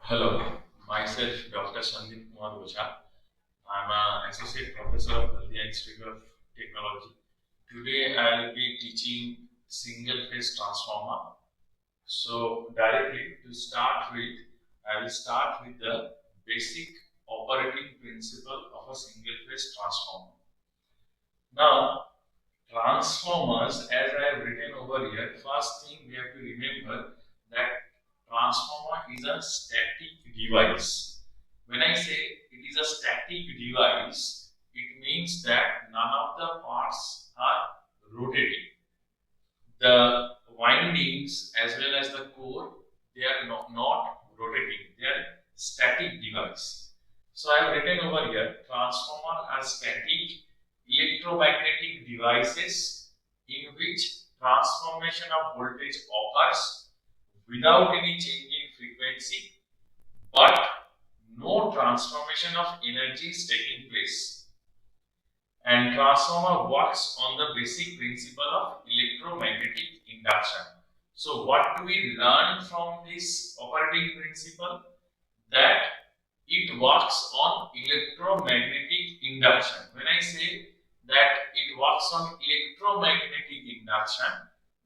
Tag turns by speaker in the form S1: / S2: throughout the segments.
S1: Hello, myself Dr. Sandeep Kumar Oja. I'm an associate professor of Haldia Institute of Technology. Today I'll be teaching single phase transformer. So directly to start with, I will start with the basic operating principle of a single phase transformer. Now, transformers, as I have written over here, first thing we have to remember that transformer is a static device. When I say it is a static device, it means that none of the parts are rotating. The windings as well as the core, they are not rotating, they are static device. So I have written over here, transformer are static electromagnetic devices in which transformation of voltage occurs without any change in frequency, but no transformation of energy is taking place. And transformer works on the basic principle of electromagnetic induction. So what do we learn from this operating principle? That it works on electromagnetic induction. When I say that it works on electromagnetic induction,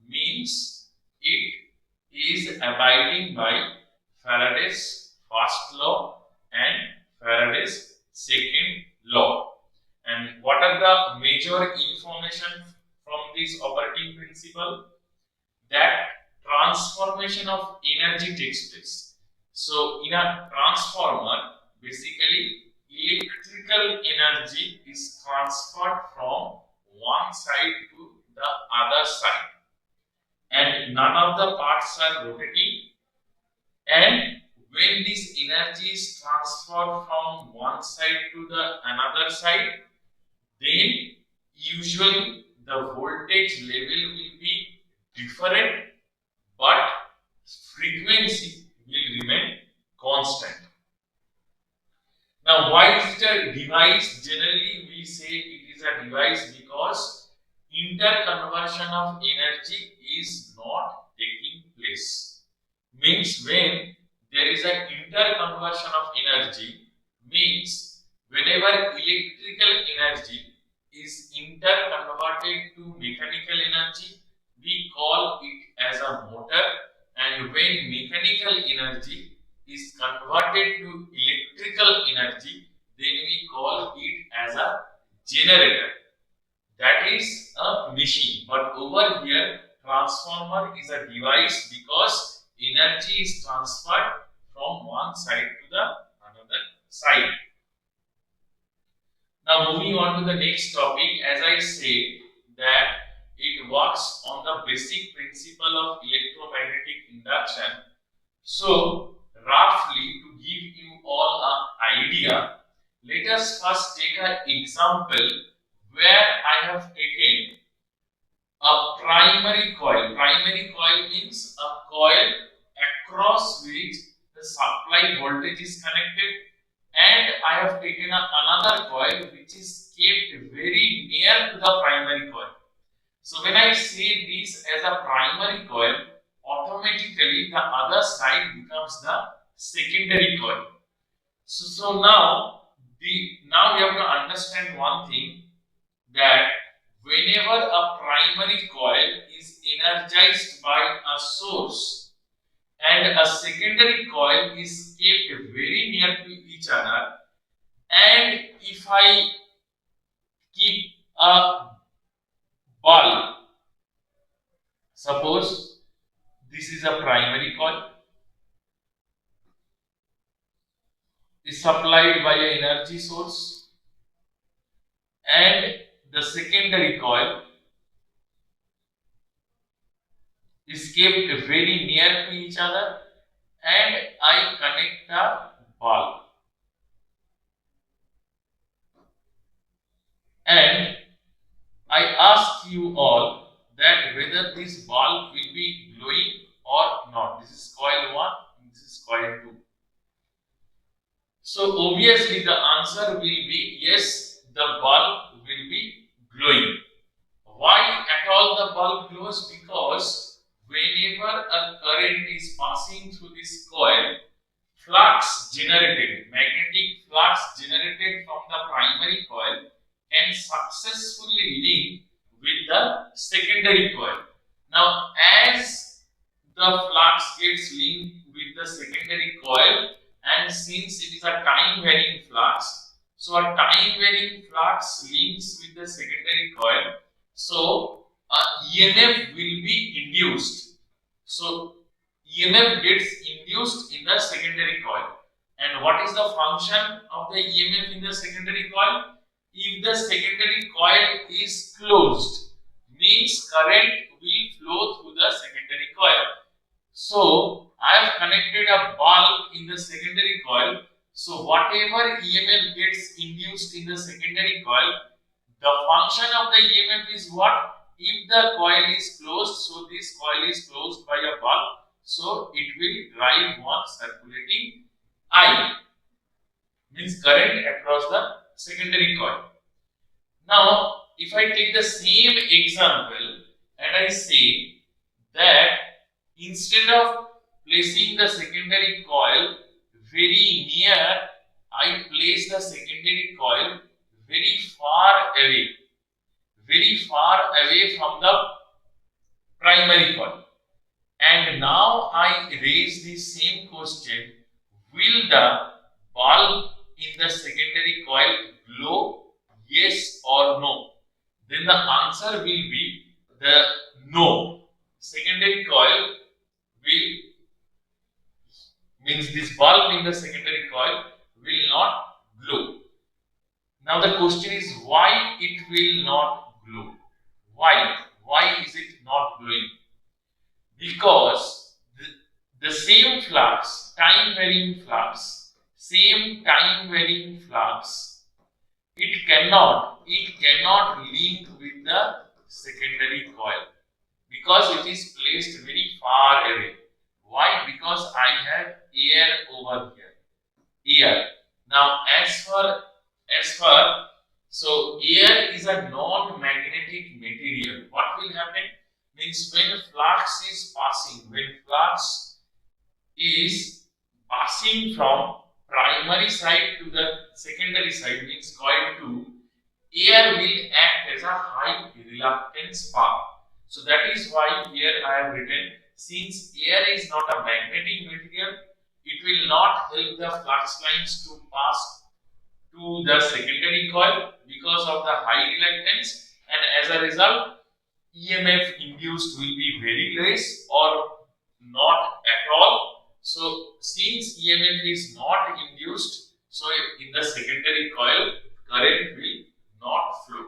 S1: means it is abiding by Faraday's first law and Faraday's second law. And what are the major information from this operating principle? That transformation of energy takes place. So in a transformer, basically electrical energy is transferred from one side to the other side, and none of the parts are rotating. And when this energy is transferred from one side to the another side, then usually the voltage level will be different, but frequency will remain constant. Now, why is it a device? Generally, we say it is a device because interconversion of energy is not taking place. Means when there is an interconversion of energy, means whenever electrical energy is interconverted to mechanical energy, we call it as a motor, and when mechanical energy is converted to electrical energy, then we call it as a generator. That is a machine. But over here, transformer is a device because energy is transferred from one side to the another side. Now moving on to the next topic, as I say that it works on the basic principle of electromagnetic induction. So roughly, to give you all an idea, let us first take an example where I have taken a primary coil. Primary coil means a coil across which the supply voltage is connected, and I have taken another coil which is kept very near to the primary coil. So when I say this as a primary coil, automatically the other side becomes the secondary coil. So now we have to understand one thing, that whenever a primary coil is energized by a source and a secondary coil is kept very near to each other, and if I keep a bulb, suppose this is a primary coil, is supplied by an energy source, and the secondary coil is kept very near to each other, and I connect a bulb, and I ask you all that whether this bulb will be glowing or not. This is coil 1, this is coil 2. So obviously the answer will be yes, the bulb will be glowing. Why at all the bulb glows? Because whenever a current is passing through this coil, flux magnetic flux generated from the primary coil can successfully link with the secondary coil. Now, as the flux gets linked with the secondary coil, and since it is a time varying flux, so a time varying flux links with the secondary coil, so a EMF will be induced. So EMF gets induced in the secondary coil. And what is the function of the EMF in the secondary coil? If the secondary coil is closed, means current will flow through the secondary coil. So I have connected a bulb in the secondary coil. So whatever EMF gets induced in the secondary coil, the function of the EMF is what? If the coil is closed, so this coil is closed by a bulb, so it will drive one circulating I, means current across the secondary coil. Now, if I take the same example and I say that instead of placing the secondary coil very near, I place the secondary coil very far away from the primary coil. And now I raise the same question: will the bulb in the secondary coil glow? Yes or no? Then the answer will be the no. Secondary coil will, means this bulb in the secondary coil will not glow. Now the question is, why it will not glow? Why? Why is it not glowing? Because the same flux, time varying flux, it cannot link with the secondary coil because it is placed very far away. Why? Because I have air over here. Air. Now, so air is a non-magnetic material. What will happen? Means when flux is passing from primary side to the secondary side, means coil 2, air will act as a high reluctance path. So that is why here I have written, since air is not a magnetic material, it will not help the flux lines to pass to the secondary coil because of the high reluctance, and as a result EMF induced will be very less or not at all. So since EMF is not induced, so in the secondary coil current will not flow.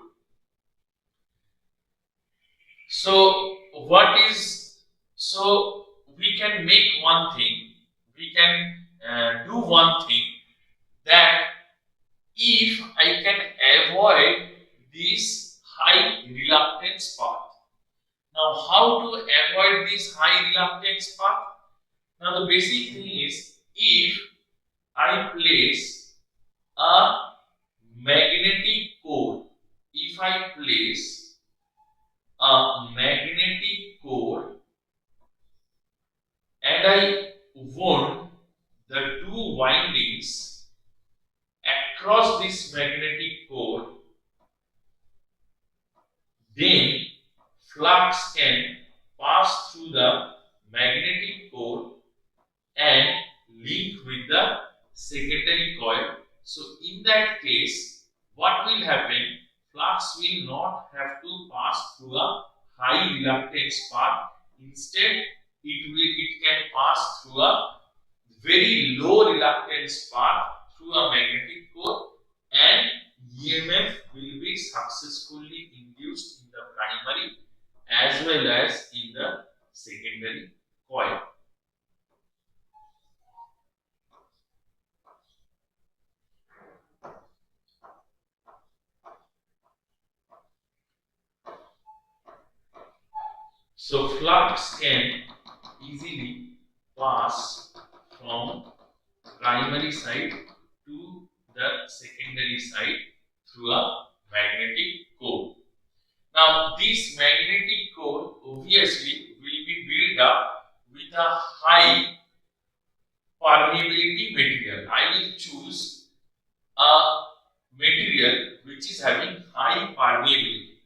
S1: So we can make one thing, we can do one thing, that if I can avoid this high reluctance path. Now, how to avoid this high reluctance path? Now, the basic thing is, if I place a magnetic core, and I wound the two windings across this magnetic core, then flux can pass through the magnetic core and link with the secondary coil. So in that case, what will happen? Flux will not have to pass through a high reluctance path. Instead, it can pass through a very low reluctance path through a magnetic core, and EMF will be successfully induced in the primary as well as in the secondary coil. So flux can easily pass from primary side to the secondary side through a magnetic core. Now this magnetic core obviously will be built up with a high permeability material. I will choose a material which is having high permeability.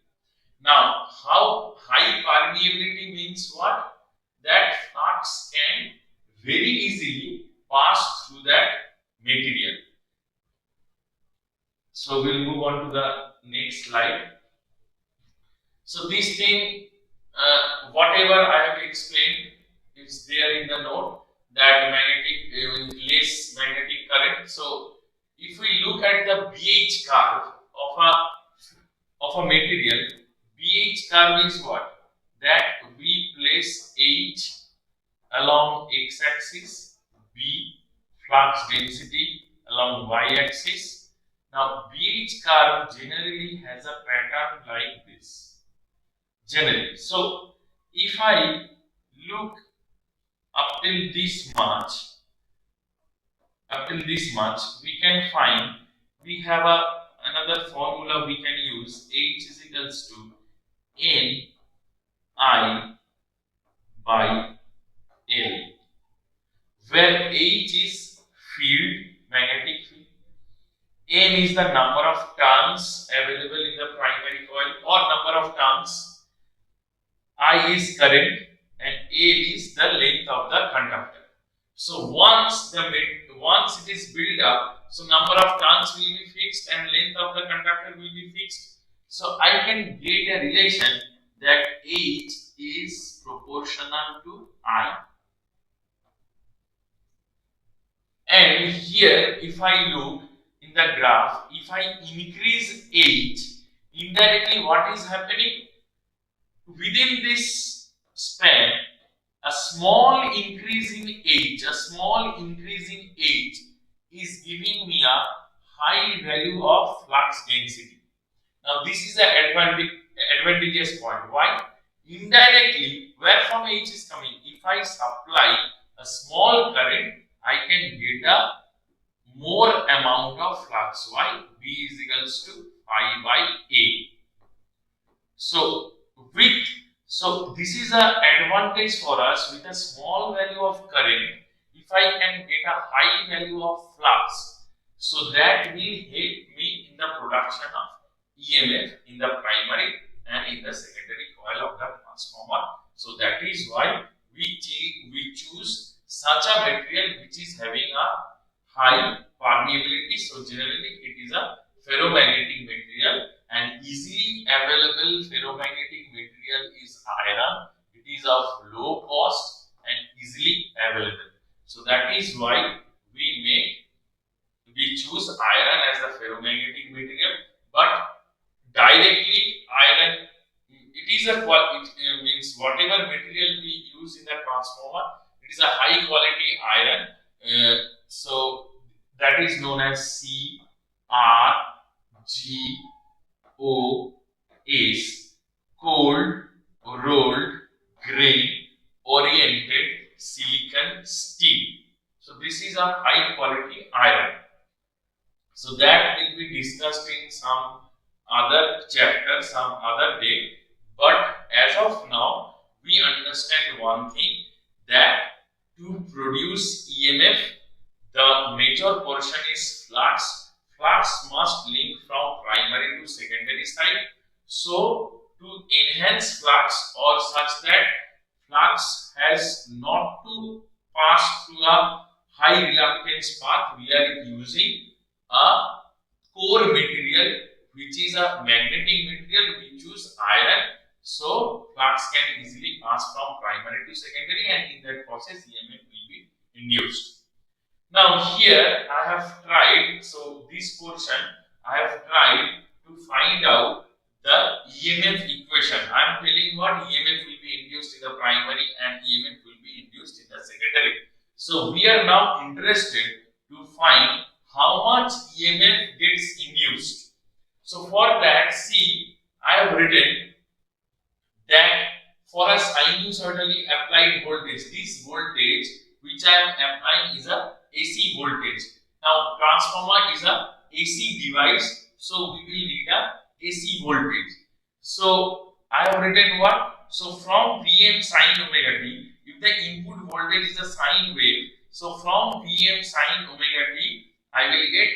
S1: Now, how high permeability means what? That flux can very easily pass through that material. So we'll move on to the next slide. So this thing, whatever I have explained, is there in the note that less magnetic current. So if we look at the BH curve of a material, BH curve is what? That we place H along x-axis, B flux density along y-axis. Now BH curve generally has a pattern like this. Generally, so if I look up till this much, we can find we have another formula we can use. H is equals to N I by L, where H is field, magnetic field, N is the number of turns available in the primary coil or number of turns, I is current, and L is the length of the conductor. So once it is built up, so number of turns will be fixed and length of the conductor will be fixed. So I can get a relation that H is proportional to I. And here, if I look in the graph, if I increase H, indirectly what is happening? Within this span, a small increase in H is giving me a high value of flux density. Now this is the advantageous point. Why? Indirectly, where from H is coming? If I supply a small current, I can get a more amount of flux. Why? B is equals to I by A. So this is an advantage for us. With a small value of current, if I can get a high value of flux, so that will help me in the production of EMF in the primary and in the secondary coil of the transformer. So that is why we choose such a material which is having a high permeability. So generally it is a ferromagnetic material, and easily available ferromagnetic material is iron. It is of low cost and easily available. So that is why we choose iron as the ferromagnetic material. But directly iron, it is means whatever material we use in the transformer, it is a high quality iron. So that is known as CRGOS, cold rolled grain oriented silicon steel. So this is a high quality iron. So that will be discussed in some other chapter, some other day. But as of now, we understand one thing, that to produce EMF, the major portion is flux. Flux must link from primary to secondary side. So to enhance flux, or such that flux has not to pass through a high reluctance path, we are using a core material which is a magnetic material. We choose iron, so flux can easily pass from primary to secondary, and in that process EMF will be induced. Now here I have tried, so this portion I have tried to find out the EMF equation. I am telling what EMF will be induced in the primary and EMF will be induced in the secondary. So we are now interested to find how much EMF gets induced. So for that, see, I have written that for a sinusoidally applied voltage, this voltage which I am applying is a AC voltage. Now transformer is a AC device, so we will need a AC voltage. So I have written what? So from Vm sin omega t, if the input voltage is a sine wave, So from Vm sine omega t, I will get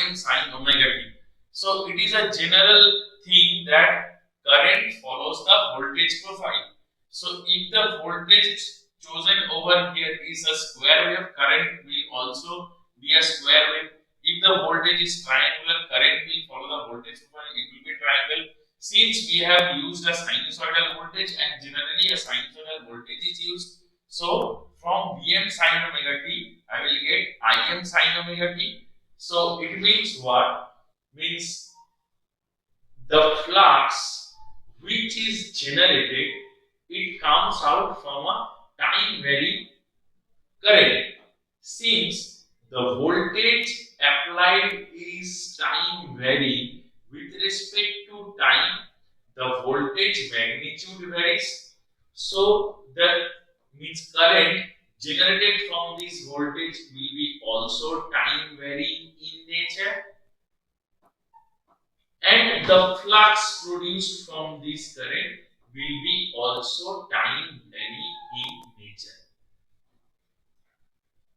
S1: Im sine omega t. So it is a general thing that current follows the voltage profile. So if the voltage chosen over here is a square wave, current will also be a square wave. If the voltage is triangular, current will follow the voltage profile, it will be triangle. Since we have used a sinusoidal voltage and generally a sinusoidal voltage is used, so from Vm sine omega t, I will get Im sine omega t. So it means what? Means the flux which is generated, it comes out from a time varying current. Since the voltage applied is time varying with respect to time, the voltage magnitude varies. So that means current generated from this voltage will be also time varying in nature, and the flux produced from this current will be also time varying in nature.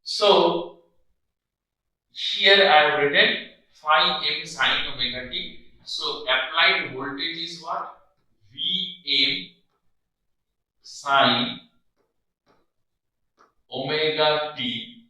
S1: So here I have written phi m sine omega t. So applied voltage is what? Vm sine omega t.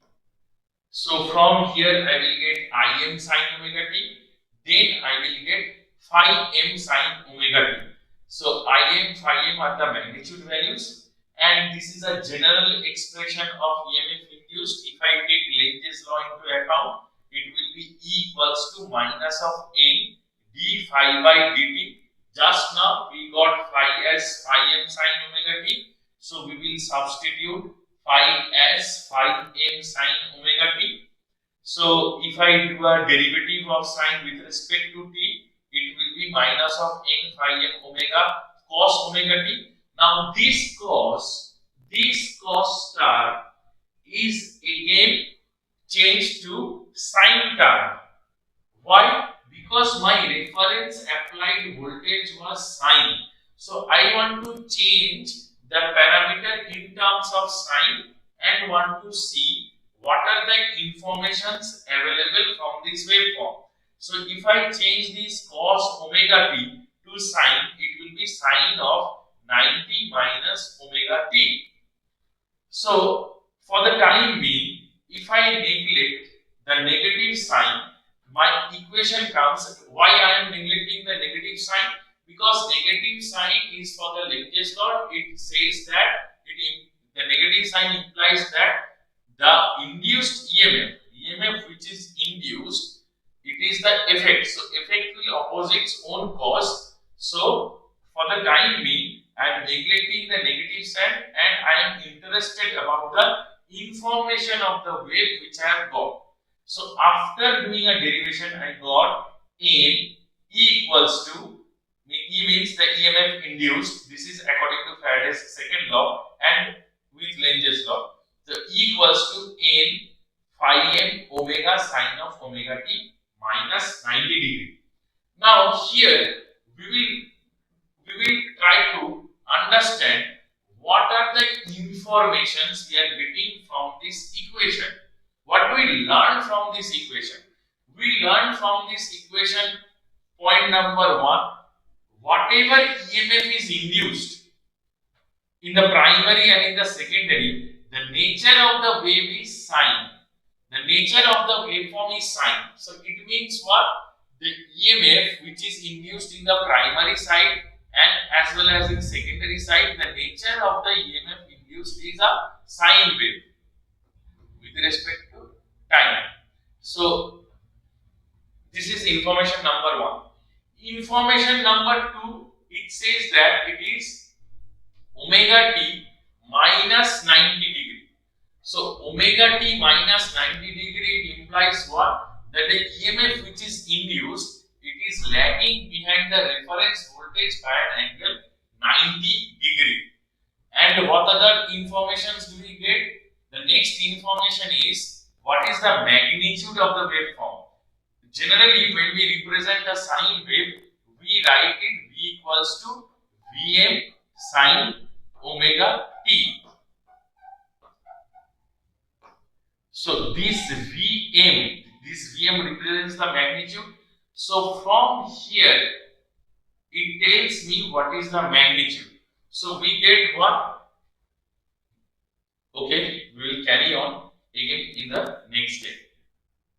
S1: So from here I will get Im sine omega t. Then I will get phi m sine omega t. So Im, phi m are the magnitude values, and this is a general expression of EMF induced. If I take Lentz's law into account, it will be E equals to minus of n d phi by dt. Just now we got phi as phi m sine omega t, so we will substitute phi as phi m sine omega t. So if I do a derivative of sine with respect to t, it will be minus of n phi m omega cos omega t. Now this cos star is again changed to sine term. Why? Because my reference applied voltage was sine. So I want to change the parameter in terms of sine and want to see what are the informations available from this waveform. So if I change this cos omega t to sine, it will be sine of 90 minus omega t. So for the time being, if I neglect the negative sign, my equation comes. Why I am neglecting the negative sign? Because negative sign is for the Lentz's law. It says that the negative sign implies that the induced EMF which is induced, it is the effect. So effect will oppose its own cause. So for the time being, I am neglecting the negative sign and I am interested about the information of the wave which I have got. So after doing a derivation, I got N E equals to, E means the EMF induced. This is according to Faraday's second law and with Lentz's law. So E equals to N phi m omega sine of omega t minus 90 degree. Now here we will try to understand what are the informations we are getting from this equation. What do we learn from this equation? We learn from this equation, point number 1, whatever EMF is induced in the primary and in the secondary, the nature of the wave is sine. The nature of the waveform is sine. So it means what? The EMF which is induced in the primary side and as well as in secondary side, the nature of the EMF induced is a sine wave with respect to time. So this is information number 1. Information number 2, it says that it is omega t minus 90 degree. So omega t minus 90 degree, it implies what? That the EMF which is induced, it is lagging behind the reference voltage by an angle 90 degree. And what other informations do we get? The next information is what is the magnitude of the waveform. Generally, when we represent a sine wave, we write it V equals to Vm sine omega t. So this Vm represents the magnitude. So from here, it tells me what is the magnitude. So we get what? Okay, we will carry on again in the next step.